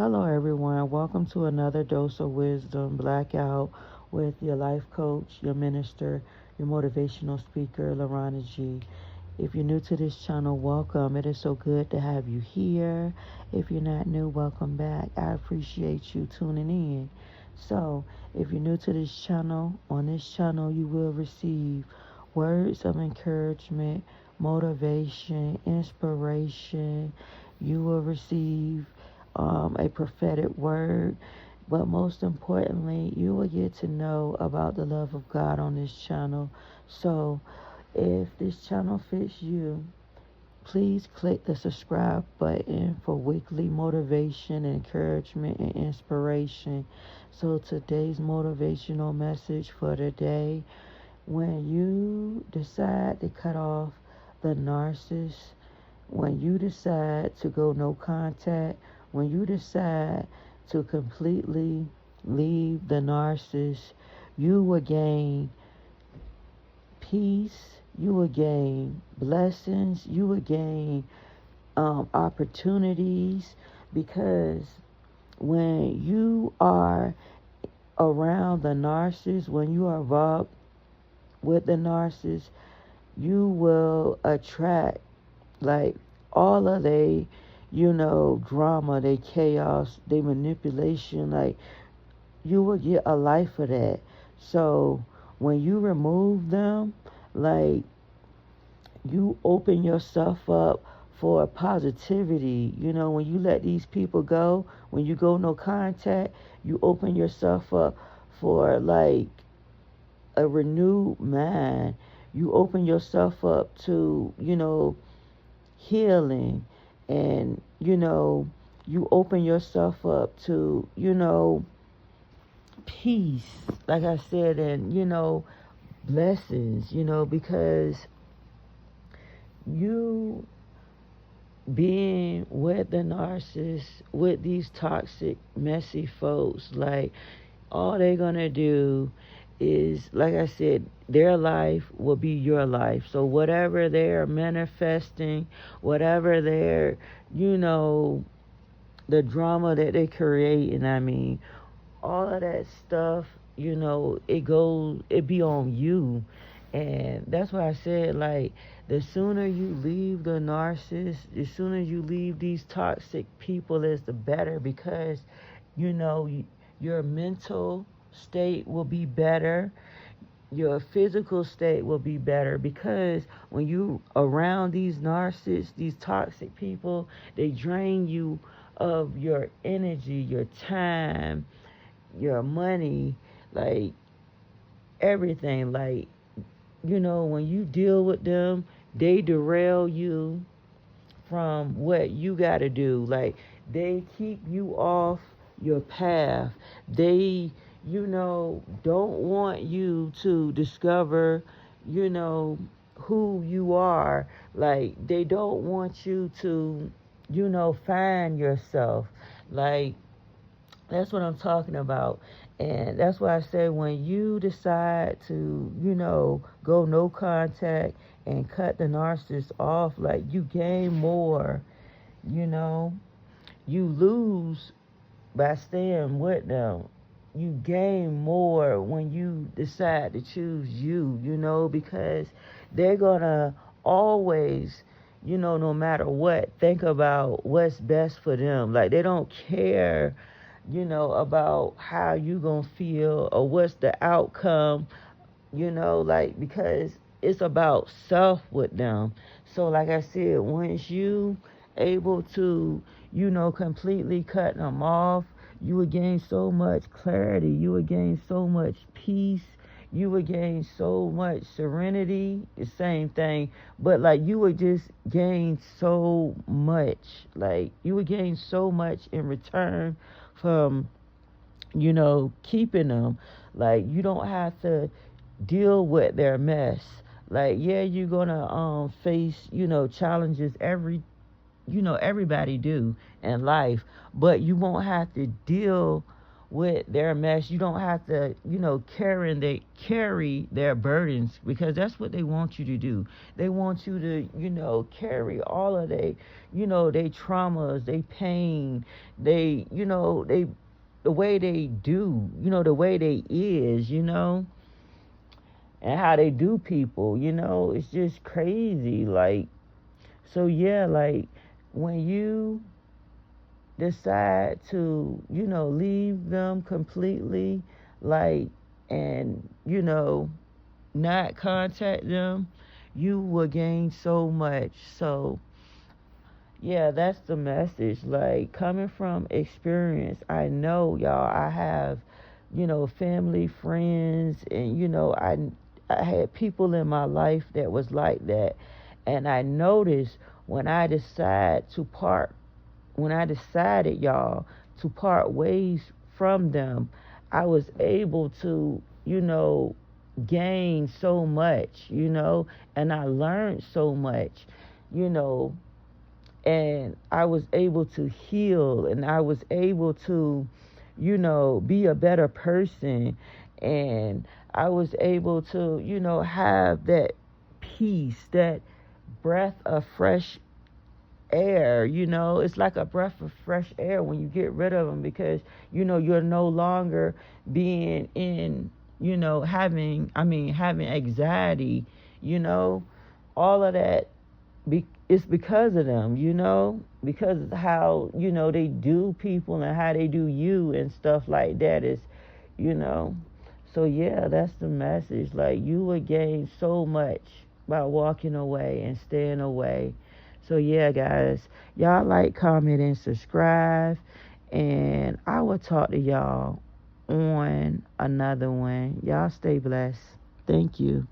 Hello, everyone. Welcome to another dose of wisdom blackout with your life coach, your minister, your motivational speaker, Lorana G. If you're new to this channel, welcome. It is so good to have you here. If you're not new, welcome back. I appreciate you tuning in. So, if you're new to this channel, on this channel, you will receive words of encouragement, motivation, inspiration. You will receive a prophetic word, but most importantly, you will get to know about the love of God on this channel. So, if this channel fits you, please click the subscribe button for weekly motivation, encouragement, and inspiration. So, today's motivational message for today: when you decide to cut off the narcissist, when you decide to go no contact, when you decide to completely leave the narcissist, you will gain peace, you will gain blessings, you will gain opportunities, because when you are around the narcissist, when you are involved with the narcissist, you will attract like all of they, drama, they chaos, they manipulation, like you will get a life of that. So when you remove them, like you open yourself up for positivity. When you let these people go, when you go no contact, you open yourself up for like a renewed mind. You open yourself up to, healing, and you open yourself up to peace, like I said, and blessings, because you being with the narcissist, with these toxic messy folks, like all they're gonna do is, like I said, their life will be your life. So whatever they're manifesting, whatever they're, the drama that they create, and I mean, all of that stuff, it be on you. And that's why I said, like, the sooner you leave the narcissist, the sooner you leave these toxic people, is the better, because, you know, your mental state will be better, your physical state will be better, because when you around these narcissists, these toxic people, they drain you of your energy, your time, your money, like everything. Like, when you deal with them, they derail you from what you got to do. Like, they keep you off your path. They, don't want you to discover, who you are. Like, they don't want you to, find yourself. Like, that's what I'm talking about. And that's why I say, when you decide to, go no contact and cut the narcissist off, like, you gain more, you know. You lose by staying with them. You gain more when you decide to choose you, because they're going to always, no matter what, think about what's best for them. Like, they don't care, about how you gonna feel or what's the outcome, like, because it's about self with them. So like I said, once you able to, completely cut them off, you would gain so much clarity, you would gain so much peace, you would gain so much serenity, the same thing, but like you would just gain so much, like you would gain so much in return from, keeping them. Like, you don't have to deal with their mess. Like, yeah, you're gonna face, challenges, everybody do in life, but you won't have to deal with their mess. You don't have to, carry their burdens, because that's what they want you to do. They want you to, carry all of their traumas, their pain, they the way they do, the way they is, and how they do people, it's just crazy. Like, so yeah, like when you decide to, leave them completely, like, and, not contact them, you will gain so much. So, yeah, that's the message. Like, coming from experience, I know, y'all, I have, family, friends, and, I had people in my life that was like that. And I noticed when I decided, y'all, to part ways from them, I was able to, gain so much, and I learned so much, you know, and I was able to heal, and I was able to, be a better person, and I was able to, have that peace, that breath of fresh air. It's like a breath of fresh air when you get rid of them, because you're no longer being in, having anxiety, all of that. It's because of them, because of how, they do people and how they do you and stuff like that. Is, you know so yeah, that's the message. Like, you would gain so much by walking away and staying away. So yeah, guys, y'all like, comment, and subscribe, and I will talk to y'all on another one. Y'all stay blessed. Thank you.